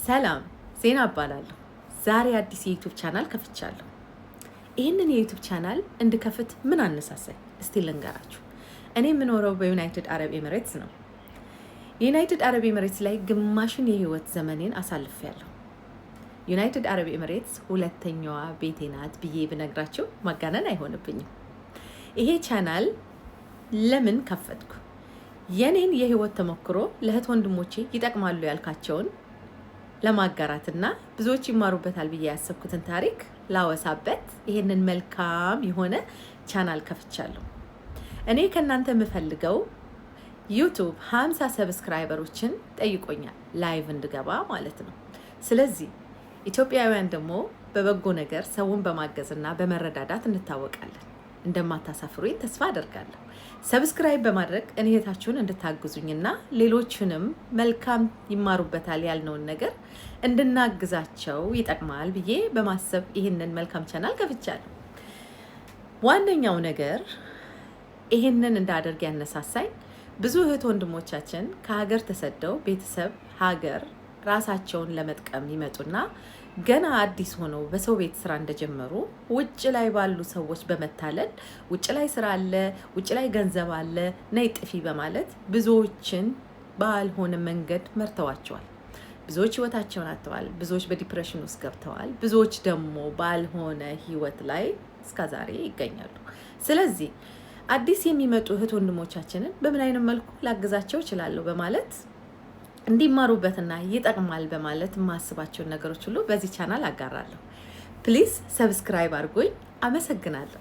ሰላም ዜና እባላለሁ። ዛሬ አዲስ የዩቲዩብ ቻናል ከፍቻለሁ። ይህንን የዩቲዩብ ቻናል እንድከፍት ምን አነሳሳኝ? እስቲ ልንገራችሁ። እኔ የምኖረው በዩናይትድ አረብ ኤሚሬትስ ነው። ዩናይትድ አረብ ኤሚሬትስ ላይ ግማሹን የህይወት ዘመኔን አሳልፌያለሁ። ዩናይትድ አረብ ኤሚሬትስ ሁለተኛዋ ቤቴ ናት ብዬ ብነግራችሁ ማጋነን አይሆንብኝም። ይሄ ቻናል ለምን ከፈትኩ? የኔን የህይወት ተሞክሮ ለእህት ወንድሞቼ ይጠቅማሉ ያልካቸውን ለማጋራትና ብዙዎች ይማሩበታል ብዬ ያሰብኩትን ታሪክ ላወሳበት ይሄንን መልካም የሆነ ቻናል ከፍቻለሁ። እኔ ከእናንተ የምፈልገው ዩቲዩብ 50 ሰብስክራይበሮችን ጠይቆኛል፣ ላይቭ እንድገባ ማለት ነው። ስለዚህ ኢትዮጵያውያን ደግሞ በበጎ ነገር ሰውን በማገዝና በመረዳዳት እንታወቃለን። እንደማታሳፍሩኝ ተስፋ አደርጋለሁ። ሰብስክራይብ በማድረግ እህታችሁን እንድታግዙኝና ሌሎችንም መልካም ይማሩበታል ያልነውን ነገር እንድናግዛቸው ይጠቅማል ብዬ በማሰብ ይህንን መልካም ቻናል ከፍቻለሁ። ዋነኛው ነገር ይህንን እንዳደርግ ያነሳሳኝ ብዙ እህት ወንድሞቻችን ከሀገር ተሰደው ቤተሰብ ሀገር ራሳቸውን ለመጥቀም ይመጡና ገና አዲስ ሆነው በሰው ቤት ስራ እንደጀመሩ ውጭ ላይ ባሉ ሰዎች በመታለል ውጭ ላይ ስራ አለ፣ ውጭ ላይ ገንዘብ አለ፣ ነይ ጥፊ በማለት ብዙዎችን ባልሆነ መንገድ መርተዋቸዋል። ብዙዎች ህይወታቸውን አጥተዋል። ብዙዎች በዲፕሬሽን ውስጥ ገብተዋል። ብዙዎች ደግሞ ባልሆነ ህይወት ላይ እስከዛሬ ይገኛሉ። ስለዚህ አዲስ የሚመጡ እህት ወንድሞቻችንን በምን አይነት መልኩ ላግዛቸው እችላለሁ በማለት እንዲማሩበትና ይጠቅማል በማለት የማስባቸውን ነገሮች ሁሉ በዚህ ቻናል አጋራለሁ። ፕሊዝ ሰብስክራይብ አድርጉኝ። አመሰግናለሁ።